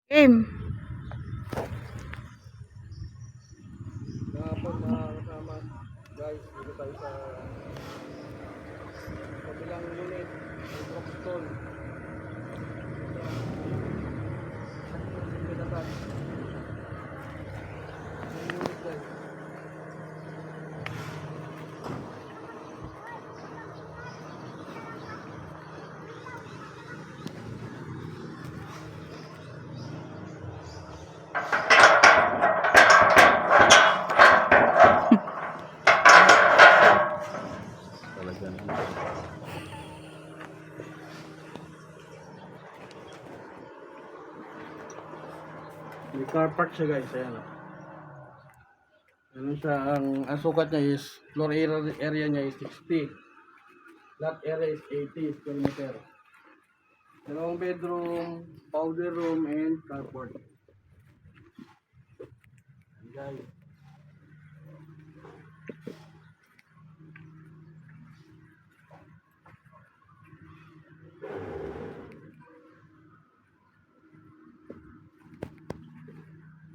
Game. Kahapon mga kasama, guys, dito tayo sa kabilang unit ng Broxton. Pinatan. Yung unit guys. Talaga naman. May car park siya guys, ayan o. Ano siya, ang sukat niya is, floor area niya is 60. Lot area is 80 square meter. Dalawang bedroom, powder room, and carport. Ayan guys.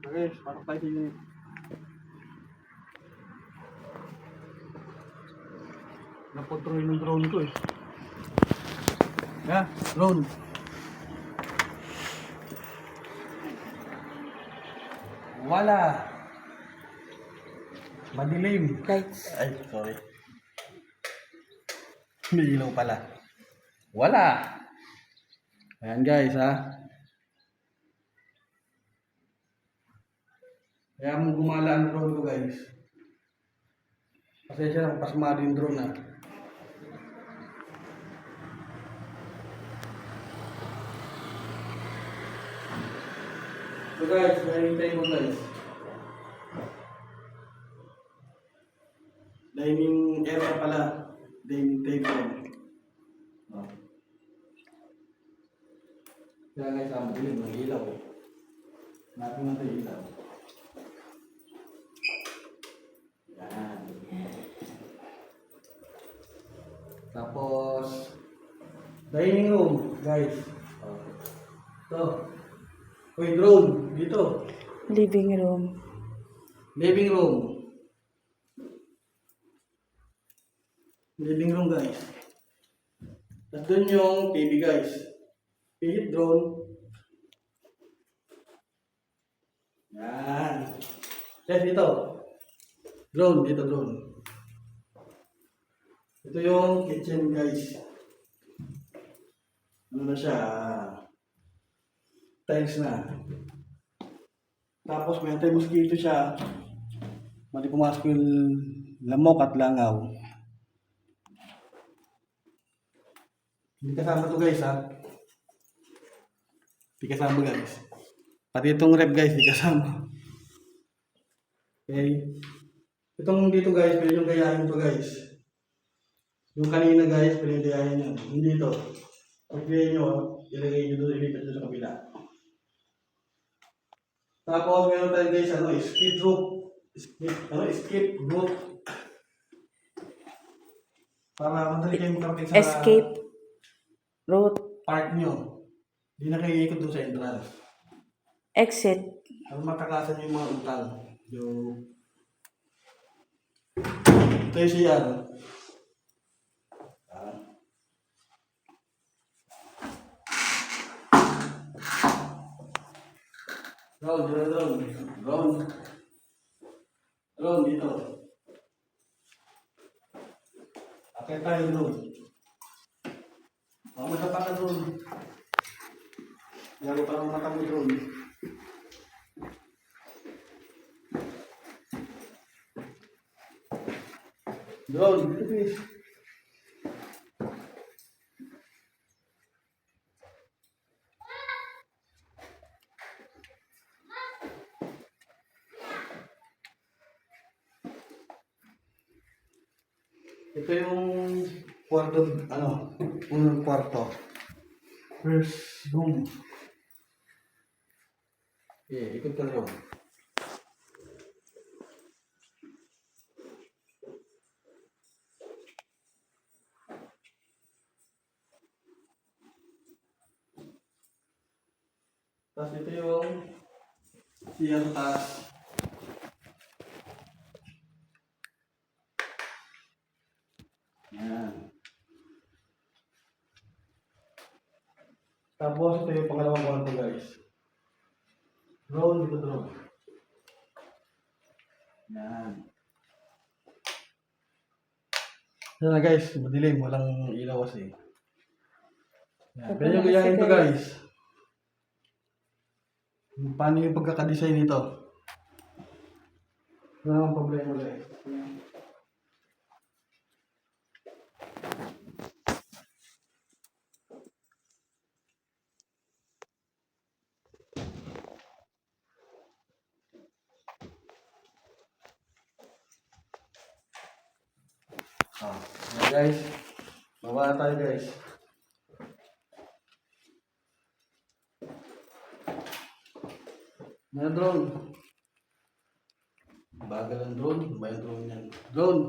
Okay, parang tayo sa unit. Napotroy ng drone ko eh. Yeah, drone. Wala. Madilim. Lights. Ay, sorry. May ilaw pala. Wala. Ayan guys ha. Kaya mo gumala ang drone ko guys. Pasensya na, pasmado yung drone ha. So guys, dining table guys. Dining area pala. Dining table. Oh. Kaya guys, ang dilim ng ilaw eh. Natin natin yung ilaw. Yan. Tapos, dining room guys. Oh. Ito. Uy, drone, dito. Living room. Living room. Living room guys. At doon yung TV guys. Pihit drone. Yan. Yes, dito. Drone, dito drone. Ito yung kitchen guys. Ano na siya? Tiles na. Tapos may anti-mosquito siya. Mali pumasok yung lamok at langaw. Hindi kasama to guys ha. Hindi kasama guys. Pati itong rep guys, hindi kasama. Okay. Itong dito guys, pwede yung gayahin to guys. Yung kanina guys, pwede yung gayahin nyo. Hindi ito. Pag gayahin nyo, ilagay nyo doon, ilipat nyo sa kabila. Tapos meron tayo guys, skid rope. Skid rope. Para madali kayong makarating sa Escape route. park nyo. Hindi na kayo ikot doon sa entrance. Exit. Para matakasan yung mga utang. Ito yung CR. Drone, dito. Akit tayo drone. Masapa ka drone. Lalo pa ng mata mo drone. Drone, dito please. Ito yung kwarto, unang kwarto. First room. Okay, ikot ka na yun. Tapos ito yung drone. Siya sa taas. Yan. Tapos ito yung pangalawang kwarto guys. Drone, dito drone. Yan. Yan na guys, madilim, walang ilaw kasi. Yan. Ganyan yung gayahin ito guys. Paano yung pagkakadesign nito? Wala nang problema guys. Yan guys. Baba tayo guys. Yan drone. Bagal ang drone. Ba yung drone yan? Drone.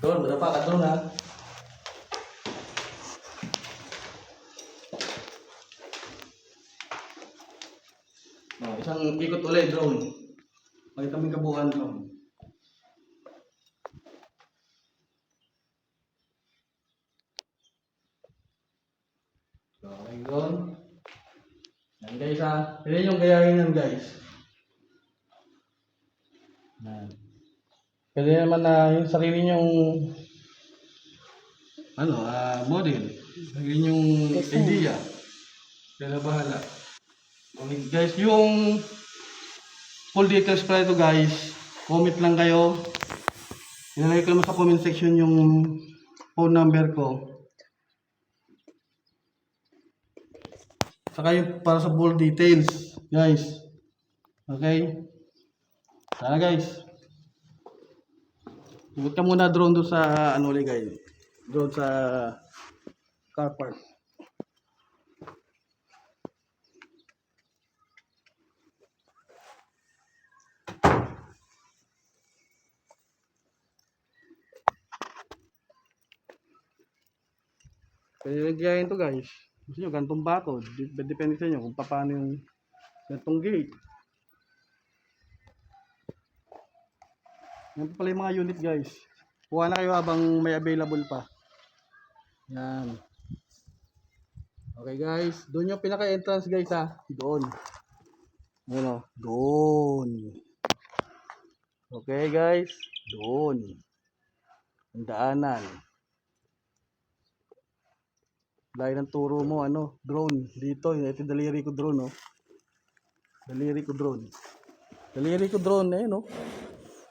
Drone, berapa ka drone ha? Oh, isang ikot ulit drone. Makita mo yung kabuuan drone. Okay, drone. Yan guys ha. Yan yung gayahin yan guys. Yan. Pwede naman na yung sarili nyong model. Sarili nyong idea. Kaya bahala. Okay guys, yung full details pala ito guys. Comment lang kayo. Ilalagay ko naman sa comment section yung phone number ko. Saka yung para sa full details guys. Okay? Sana guys. Ikot ka muna drone doon sa guys. Drone sa car park. Pwede nagyayin to guys. Gusto nyo, gantong bato. Depende sa inyo kung paano yung gantong gate. Yan pa pala yung mga unit guys. Kuha na kayo habang may available pa. Yan. Okay guys. Doon yung pinaka-entrance guys ha. Doon. Yan o. Doon. Okay guys. Doon. Ang daanan. Dahil ng turo mo, drone. Dito, ito daliri ko drone, Daliri ko drone. Daliri ko drone,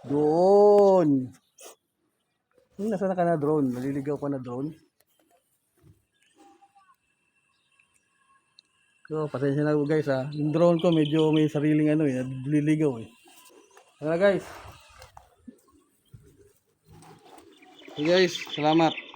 Doon. Nasaan ka na drone? Naliligaw ka na drone? So, pasensya na guys ha. Yung drone ko medyo may sariling naliligaw Guys. Okay guys, salamat.